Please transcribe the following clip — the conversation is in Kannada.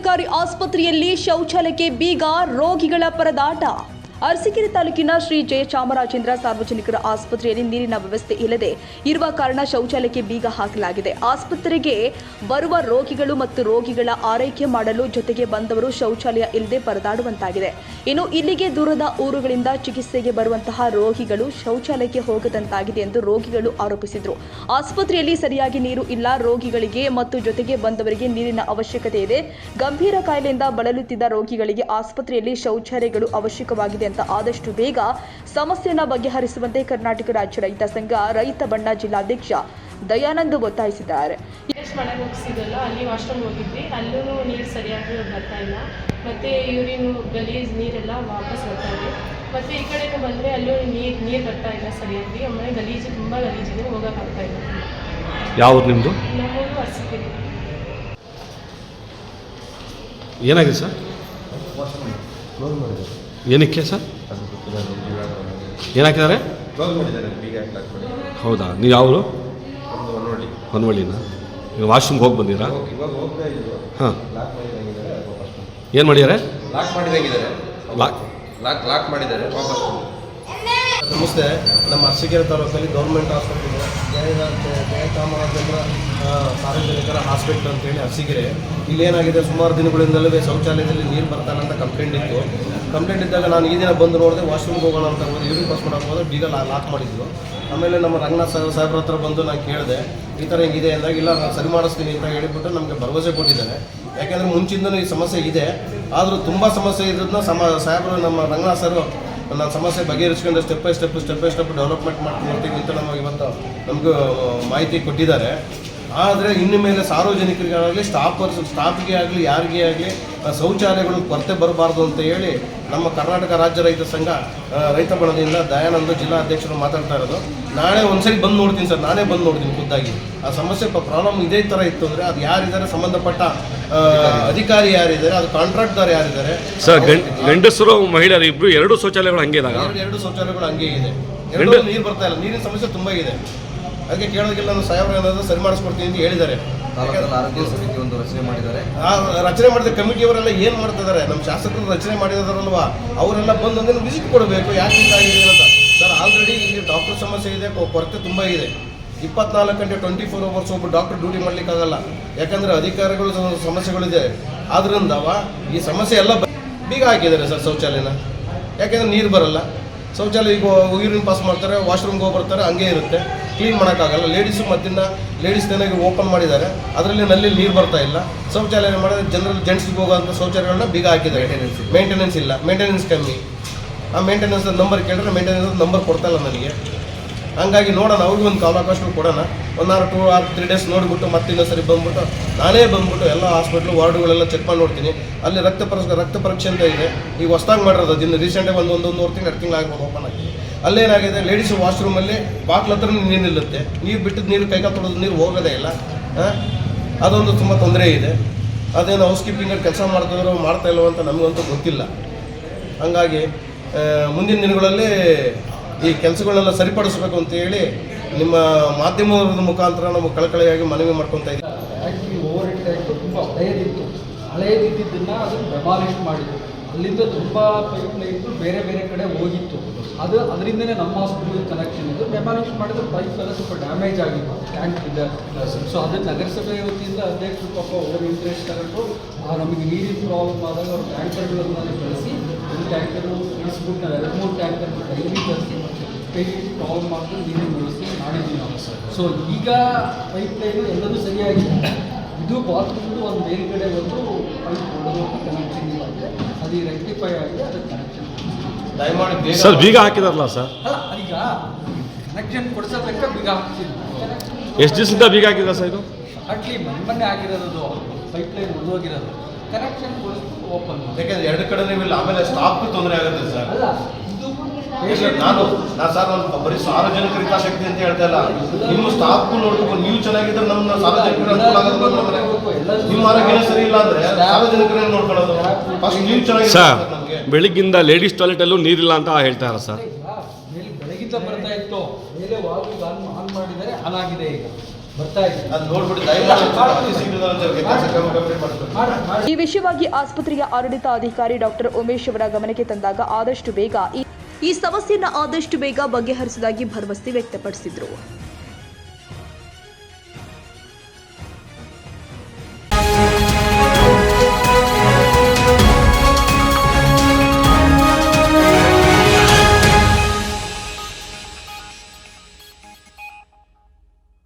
ಸರ್ಕಾರಿ ಆಸ್ಪತ್ರೆಯಲ್ಲಿ ಶೌಚಾಲಯಕ್ಕೆ ಬೀಗ, ರೋಗಿಗಳ ಪರದಾಟ. ಅರಸೀಕೆರೆ ತಾಲೂಕಿನ ಶ್ರೀ ಜಯಚಾಮರಾಜೇಂದ್ರ ಸಾರ್ವಜನಿಕರ ಆಸ್ಪತ್ರೆಯಲ್ಲಿ ನೀರಿನ ವ್ಯವಸ್ಥೆ ಇಲ್ಲದೆ ಇರುವ ಕಾರಣ ಶೌಚಾಲಯಕ್ಕೆ ಬೀಗ ಹಾಕಲಾಗಿದೆ. ಆಸ್ಪತ್ರೆಗೆ ಬರುವ ರೋಗಿಗಳು ಮತ್ತು ರೋಗಿಗಳ ಆರೈಕೆ ಮಾಡಲು ಜೊತೆಗೆ ಬಂದವರು ಶೌಚಾಲಯ ಇಲ್ಲದೆ ಪರದಾಡುವಂತಾಗಿದೆ. ಇನ್ನು ಇಲ್ಲಿಗೆ ದೂರದ ಊರುಗಳಿಂದ ಚಿಕಿತ್ಸೆಗೆ ಬರುವಂತಹ ರೋಗಿಗಳು ಶೌಚಾಲಯಕ್ಕೆ ಹೋಗದಂತಾಗಿದೆ ಎಂದು ರೋಗಿಗಳು ಆರೋಪಿಸಿದರು. ಆಸ್ಪತ್ರೆಯಲ್ಲಿ ಸರಿಯಾಗಿ ನೀರು ಇಲ್ಲ, ರೋಗಿಗಳಿಗೆ ಮತ್ತು ಜೊತೆಗೆ ಬಂದವರಿಗೆ ನೀರಿನ ಅವಶ್ಯಕತೆ ಇದೆ. ಗಂಭೀರ ಕಾಯಿಲೆಯಿಂದ ಬಳಲುತ್ತಿದ್ದ ರೋಗಿಗಳಿಗೆ ಆಸ್ಪತ್ರೆಯಲ್ಲಿ ಶೌಚಾಲಯಗಳು ಅವಶ್ಯಕವಾಗಿದೆ ಅಂತ ಆದಷ್ಟು ಬೇಗ ಸಮಸ್ಯೆಯನ್ನು ಬಗೆಹರಿಸುವಂತೆ ಕರ್ನಾಟಕ ರಾಜ್ಯ ರೈತ ಸಂಘ ರೈತ ಬಣ್ಣ ಜಿಲ್ಲಾಧ್ಯಕ್ಷ ದಯಾನಂದ್ ಒತ್ತಾಯಿಸಿದ್ದಾರೆ. ಮನೆಗೆ ಹೋಗಿಸಿದಲ್ಲ, ಅಲ್ಲಿ ವಾಶ್ರೂಮ್ ಹೋಗಿದ್ವಿ, ಅಲ್ಲೂ ನೀರು ಸರಿಯಾಗಿ ಬರ್ತಾ ಇಲ್ಲ. ಮತ್ತು ಯೂರಿನ್ ಗಲೀಜ್ ನೀರೆಲ್ಲ ವಾಪಸ್ ಬರ್ತಾ ಇದೆ. ಮತ್ತು ಈ ಕಡೆನೂ ಬಂದರೆ ಅಲ್ಲೂ ನೀರು ಬರ್ತಾ ಇಲ್ಲ ಸರಿಯಾಗಿ. ಆಮೇಲೆ ಗಲೀಜು ತುಂಬ ಗಲೀಜಿದೆ, ಹೋಗೋಕ್ಕಾಗ್ತಾ ಇಲ್ಲ. ಯಾವುದು ನಿಮ್ಮದು? ನಮ್ಮೂರು ಅರಸೀಕೆರೆ. ಏನಾಗಿದೆ ಸರ್? ಏನಕ್ಕೆ ಸರ್? ಏನಾಕಿದ್ದಾರೆ? ಹೌದಾ, ನೀವು ಯಾವರು? ಹೊನ್ನವಳ್ಳಿನ. ಈಗ ವಾಶ್ರೂಮ್ಗೆ ಹೋಗಿ ಬಂದಿರಾ? ಹಾಂ, ಏನು ಮಾಡಿದ್ದಾರೆ? ಲಾಕ್ ಮಾಡಿದ್ದಾರೆ ವಾಪಸ್. ನಮಸ್ತೆ. ನಮ್ಮ ಅರಸೀಕೆರೆ ತಾಲೂಕಲ್ಲಿ ಗೌರ್ಮೆಂಟ್ ಹಾಸ್ಪಿಟಲ್ ಇದೆ, ಜಯಚಾಮರಾಜೇಂದ್ರ ಸಾರ್ವಜನಿಕರ ಹಾಸ್ಪಿಟಲ್ ಅಂತೇಳಿ ಅರಸೀಕೆರೆ. ಇಲ್ಲೇನಾಗಿದೆ, ಸುಮಾರು ದಿನಗಳಿಂದಲೂ ಶೌಚಾಲಯದಲ್ಲಿ ನೀರು ಬರ್ತಾನೆ ಅಂತ ಕಂಪ್ಲೇಂಟ್ ಇದ್ದಾಗ ನಾನು ಈ ದಿನ ಬಂದು ನೋಡಿದೆ. ವಾಶ್ರೂಮ್ಗೆ ಹೋಗೋಣ ಅಂತ ಹೋದ್ರೆ, ಯೂರಿನ್ ಪಾಸ್ ಮಾಡೋಕೆ ಹೋದ್ರೆ ಬೀಗ ಲಾಕ್ ಮಾಡಿದ್ರು. ಆಮೇಲೆ ನಮ್ಮ ರಂಗನಾಥ್ ಸಾಹೇಬ್ರ ಹತ್ರ ಬಂದು ನಾನು ಕೇಳಿದೆ, ಈ ಥರ ಹಿಂಗಿದೆ ಅಂದಾಗ, ಇಲ್ಲ ನಾನು ಸರಿ ಮಾಡಿಸ್ತೀನಿ ಅಂತ ಹೇಳಿಬಿಟ್ಟು ನಮಗೆ ಭರವಸೆ ಕೊಟ್ಟಿದ್ದಾರೆ. ಯಾಕೆಂದರೆ ಮುಂಚಿಂದನೂ ಈ ಸಮಸ್ಯೆ ಇದೆ, ಆದರೂ ತುಂಬ ಸಮಸ್ಯೆ ಇರೋದನ್ನ ಸಾಹೇಬರು, ನಮ್ಮ ರಂಗನಾಥ್ ಸರ್ ನಾನು ಸಮಸ್ಯೆ ಬಗೆಹರಿಸ್ಕೊಂಡು ಸ್ಟೆಪ್ ಬೈ ಸ್ಟೆಪ್ ಡೆವಲಪ್ಮೆಂಟ್ ಮಾಡ್ತೀನಿ ಅಂತ ನಮಗೆ ಇವತ್ತು ನಮಗೂ ಮಾಹಿತಿ ಕೊಟ್ಟಿದ್ದಾರೆ. ಆದರೆ ಇನ್ನು ಮೇಲೆ ಸಾರ್ವಜನಿಕರಿಗಾಗಲಿ ಸ್ಟಾಫ್ಗೆ ಆಗಲಿ ಯಾರಿಗೇ ಆಗಲಿ ಶೌಚಾಲಯಗಳು ಕೊರತೆ ಬರಬಾರ್ದು ಅಂತ ಹೇಳಿ ನಮ್ಮ ಕರ್ನಾಟಕ ರಾಜ್ಯ ರೈತ ಸಂಘ ರೈತ ಬಣದಿಂದ ದಯಾನಂದ ಜಿಲ್ಲಾ ಅಧ್ಯಕ್ಷರು ಮಾತಾಡ್ತಾ ಇರೋದು. ನಾಳೆ ಒಂದ್ಸರಿ ಬಂದು ನೋಡ್ತೀನಿ ಸರ್, ನಾನೇ ಬಂದು ನೋಡ್ತೀನಿ ಖುದ್ದಾಗಿ. ಆ ಸಮಸ್ಯೆ ಪ್ರಾಬ್ಲಮ್ ಇದೇ ಥರ ಇತ್ತು ಅಂದರೆ ಅದು ಯಾರಿದ್ದಾರೆ, ಸಂಬಂಧಪಟ್ಟ ಅಧಿಕಾರಿ ಯಾರಿದ್ದಾರೆ, ಅದು ಕಾಂಟ್ರಾಕ್ಟ್ದಾರ್ ಯಾರಿದ್ದಾರೆ ಸರ್? ಗಂಡಸರು ಮಹಿಳೆಯರು ಇಬ್ಬರು ಎರಡು ಶೌಚಾಲಯಗಳು ಹಂಗೆ ಇದ್ದಾಗ ಎರಡು ಶೌಚಾಲಯಗಳು ಹಂಗೆ ಇದೆ. ಎರಡು ನೀರು ಬರ್ತಾ ಇಲ್ಲ, ನೀರಿನ ಸಮಸ್ಯೆ ತುಂಬ ಇದೆ. ಅದಕ್ಕೆ ಕೇಳೋದಕ್ಕೆಲ್ಲ ನಾನು ಸಾಹೇಬ್ರು ಏನಾದರೂ ಸರಿ ಮಾಡಿಸ್ಕೊಡ್ತೀನಿ ಅಂತ ಹೇಳಿದ್ದಾರೆ. ಆರೋಗ್ಯ ಸಮಿತಿ ಒಂದು ರಚನೆ ಮಾಡಿದ್ದಾರೆ. ಆ ರಚನೆ ಮಾಡಿದ ಕಮಿಟಿಯವರೆಲ್ಲ ಏನು ಮಾಡ್ತಿದ್ದಾರೆ, ನಮ್ಮ ಶಾಸಕರು ರಚನೆ ಮಾಡಿದಾರಲ್ವಾ, ಅವರೆಲ್ಲ ಬಂದು ಅಂದ್ರೆ ವಿಸಿಟ್ ಕೊಡಬೇಕು, ಯಾಕೆ ಹೀಗಾಗಿದೆ ಅಂತ. ಸರ್, ಆಲ್ರೆಡಿ ಇಲ್ಲಿ ಡಾಕ್ಟರ್ ಸಮಸ್ಯೆ ಇದೆ, ಕೊರತೆ ತುಂಬ ಇದೆ. 24 ಗಂಟೆ 24 ಅವರ್ಸ್ ಒಬ್ಬ ಡಾಕ್ಟರ್ ಡ್ಯೂಟಿ ಮಾಡಲಿಕ್ಕಾಗಲ್ಲ, ಯಾಕಂದರೆ ಅಧಿಕಾರಿಗಳು ಸಮಸ್ಯೆಗಳಿದೆ. ಆದ್ದರಿಂದ ಈ ಸಮಸ್ಯೆ ಎಲ್ಲ ಬೀಗ ಹಾಕಿದ್ದಾರೆ ಸರ್ ಶೌಚಾಲಯನ. ಯಾಕೆಂದರೆ ನೀರು ಬರಲ್ಲ, ಶೌಚಾಲಯ ಈಗ ಯೂರಿನ್ ಪಾಸ್ ಮಾಡ್ತಾರೆ, ವಾಶ್ರೂಮ್ಗೆ ಹೋಗಿ ಬರ್ತಾರೆ, ಹಂಗೆ ಇರುತ್ತೆ, ಕ್ಲೀನ್ ಮಾಡೋಕ್ಕಾಗಲ್ಲ. ಲೇಡೀಸ್ ಏನಾಗಿ ಓಪನ್ ಮಾಡಿದ್ದಾರೆ, ಅದರಲ್ಲಿ ನಲ್ಲಿ ನೀರು ಬರ್ತಾ ಇಲ್ಲ. ಶೌಚಾಲಯ ಮಾಡಿದ್ರೆ ಜನರಲ್ ಜೆಂಟ್ಸ್ಗೆ ಹೋಗೋಂಥ ಶೌಚಾಲಯಗಳನ್ನ ಬೀಗ ಹಾಕಿದ್ದಾರೆ. ಮೇಂಟೆನೆನ್ಸ್ ಇಲ್ಲ, ಮೇಂಟೆನೆನ್ಸ್ ಕಮ್ಮಿ. ಆ ಮೇಂಟೆನೆನ್ಸ್ ನಂಬರ್ ಕೇಳಿದ್ರೆ ಮೇಂಟೆನೆನ್ಸ್ ನಂಬರ್ ಕೊಡ್ತಾಯಿಲ್ಲ ನನಗೆ. ಹಂಗಾಗಿ ನೋಡೋಣ, ಅವ್ರಿಗೆ ಒಂದು ಕಾಲಾವಕಾಶ ಕೊಡೋಣ. 1 or 2 or 3 days ನೋಡಿಬಿಟ್ಟು ಮತ್ತೆ ಇನ್ನೊಂದ್ಸರಿ ನಾನೇ ಬಂದ್ಬಿಟ್ಟು ಎಲ್ಲ ಹಾಸ್ಪಿಟ್ಲು ವಾರ್ಡುಗಳೆಲ್ಲ ಚೆಕ್ ಮಾಡಿ ನೋಡ್ತೀನಿ. ಅಲ್ಲಿ ರಕ್ತ ಪರೀಕ್ಷೆ ಅಂತ ಇದೆ, ಈಗ ಹೊಸ್ದಾಗಿ ಮಾಡಿರೋದು. ದಿನ ರೀಸೆಂಟಾಗಿ ಒಂದೂವರೆ ತಿಂಗಳು 2 ತಿಂಗಳು ಆಗ್ಬೋದು ಓಪನ್ ಆಗಿ. ಅಲ್ಲೇನಾಗಿದೆ, ಲೇಡೀಸ್ ವಾಶ್ರೂಮಲ್ಲಿ ಬಾಕ್ಲ ಹತ್ರ ನೀರು ನಿಲ್ಲುತ್ತೆ, ನೀರು ಬಿಟ್ಟಿದ್ದು ನೀರು ಕೈಕಾಲು ತೊಳೆದು ನೀರು ಹೋಗೋದೇ ಇಲ್ಲ. ಅದೊಂದು ತುಂಬ ತೊಂದರೆ ಇದೆ. ಅದೇನು ಹೌಸ್ ಕೀಪಿಂಗಲ್ಲಿ ಕೆಲಸ ಮಾಡ್ತಾ ಇಲ್ಲವೋ ಅಂತ ನಮಗಂತೂ ಗೊತ್ತಿಲ್ಲ. ಹಂಗಾಗಿ ಮುಂದಿನ ದಿನಗಳಲ್ಲಿ ಈ ಕೆಲಸಗಳನ್ನೆಲ್ಲ ಸರಿಪಡಿಸಬೇಕು ಅಂತ ಹೇಳಿ ನಿಮ್ಮ ಮಾಧ್ಯಮದ ಮುಖಾಂತರ ನಾವು ಕಳಕಳಿಯಾಗಿ ಮನವಿ ಮಾಡ್ಕೊತಾ ಇದ್ದೀವಿ. ಆ್ಯಕ್ಚುಲಿ ಓವರ್ ಹೆಡ್ ಟ್ಯಾಂಕ್ ತುಂಬ ಹಳೆಯದಿದ್ದನ್ನು ಅದನ್ನು ಡೆಮಾಲಿಷ್ ಮಾಡಿದ್ರು. ಅಲ್ಲಿಂದ ತುಂಬ ಪೈಪ್ ಲೈನ್ಗಳು ಬೇರೆ ಕಡೆ ಹೋಗಿತ್ತು. ಅದರಿಂದನೇ ನಮ್ಮ ಹಾಸ್ಪಿಟಲ್ ಕನೆಕ್ಷನ್ ಇದ್ದು. ಡೆಮಾಲಿಷ್ ಮಾಡಿದ್ರೆ ಪೈಪ್ ಎಲ್ಲ ಸ್ವಲ್ಪ ಡ್ಯಾಮೇಜ್ ಆಗಿತ್ತು, ಟ್ಯಾಂಕ್ ಇದೆ. ಸೊ ಅದನ್ನು ನಗರಸಭೆ ವತಿಯಿಂದ ಅಧ್ಯಕ್ಷರು ಪಾಪ ಓವರ್ ಇಂಟ್ರೆಸ್ಟ್ ತಗೊಂಡು ನಮಗೆ ನೀರಿನ ಪ್ರಾಬ್ಲಮ್ ಆದಾಗ ಅವರು ಟ್ಯಾಂಕರ್ಗಳನ್ನು ಕಳಿಸಿ ಒಂದು ಟ್ಯಾಂಕರು ಇಳಿಸ್ಬಿಟ್ಟು ನಾವು 2-3 ಟ್ಯಾಂಕರ್ ಡೈಲಿ ತರಿಸಿ ಪೇಷಂಟ್ ಪ್ರಾಬ್ಲಮ್ ಮಾಡಿದ್ರೆ ನೀರಿನ ವ್ಯವಸ್ಥೆ ಮಾಡಿದ್ದೀವಿ ನಾವು ಸರ್. ಸೊ ಈಗ ಪೈಪ್ ಲೈನು ಎಲ್ಲದೂ ಸರಿಯಾಗಿದೆ. ಇದು ಬಾತ್ರೂಮ್ದು ಒಂದು ಮೇಲ್ಗಡೆ ಒಂದು ಪೈಪ್ ಹೊಡೆದು ಕನೆಕ್ಷನ್ ಇದೆ, ಅದು ರೆಕ್ಟಿಫೈ ಆಗಿ ಅದಕ್ಕೆ ಕನೆಕ್ಷನ್ ದಯಮಾಡಿ ಸರ್ ಬೀಗ ಹಾಕಿದಾರಲ್ಲ ಸರ್? ಅಲ್ಲ, ಈಗ ಕನೆಕ್ಷನ್ ಕೊಡಿಸೋದಕ್ಕೆ ಬೀಗ ಹಾಕ್ತಿದ್ವಿ. ಎಷ್ಟು ದಿವಸದಿಂದ ಬೀಗ ಹಾಕಿದ ಸರ್? ಇದು ಅಟ್ಲಿ ಮೊನ್ನೆ ಆಗಿರೋದು, ಪೈಪ್ ಲೈನ್ ಹೊಡೆದೋಗಿರೋದು. ಕನೆಕ್ಷನ್ ಕೊಡಿಸ್ಬಿಟ್ಟು ಓಪನ್ ಮಾಡಿ, ಯಾಕೆಂದರೆ 2 ಕಡೆ ನೀವು ಇಲ್ಲ, ಆಮೇಲೆ ಸ್ಟಾಫ್ಗೂ ತೊಂದರೆ ಆಗುತ್ತೆ ಸರ್. ಅಲ್ಲ ನಾನು ಸರ್ ಬರೀ ಸಾರ್ವಜನಿಕ ಹಿತಾಸಕ್ತಿ ಅಂತ ಹೇಳ್ತಾ ಇಲ್ಲ, ನಿಮ್ಮ ಸ್ಟಾಫ್ಗೂ ನೋಡ್ಬೇಕು. ನೀವು ಚೆನ್ನಾಗಿದ್ರೆ ನಮ್ಮ ಸಾರ್ವಜನಿಕರ ಅನುಕೂಲ ಆಗೋದು. ನಿಮ್ಮ ಆರೋಗ್ಯ ಸರಿ ಇಲ್ಲ ಅಂದರೆ ಸಾರ್ವಜನಿಕರೇ ನೋಡ್ಕೊಳ್ಳೋದು. ಫಸ್ಟ್ ನೀವು ಚೆನ್ನಾಗಿ ಸರ್, ಬೆಳಿಗ್ಗಿಂದ ಲೇಡೀಸ್ ಟಾಯ್ಲೆಟಲ್ಲೂ ನೀರಿಲ್ಲ ಅಂತ ಹೇಳ್ತಾರೆ ಸರ್. ಬೆಳಗಿಂದ ಬರ್ತಾ ಇತ್ತು, ಮೇಲೆ ವಾಲ್ವ್ ಆನ್ ಮಾಡಿದರೆ ಆನ್ ಆಗಿದೆ. ಈಗ ಬರ್ತಾ ಇದೆ. ಅದು ನೋಡ್ಬಿಟ್ಟು ದಯಮಾಡಿ ಶೀಘ್ರದಲ್ಲಿ ಒಂಚೂರು ಕೆಲಸ ಕಂಪ್ಲೀಟ್ ಮಾಡ್ತಾರೆ. ಮಾಡಿ ಈ ವಿಷಯವಾಗಿ ಆಸ್ಪತ್ರೆಯ ಆಡಳಿತಾಧಿಕಾರಿ ಡಾಕ್ಟರ್ ಉಮೇಶ್ ಅವರ ಗಮನಕ್ಕೆ ತಂದಾಗ ಆದಷ್ಟು ಬೇಗ ಈ ಸಮಸ್ಯೆಯನ್ನು ಆದಷ್ಟು ಬೇಗ ಬಗೆಹರಿಸುವುದಾಗಿ ಭರವಸೆ ವ್ಯಕ್ತಪಡಿಸಿದರು.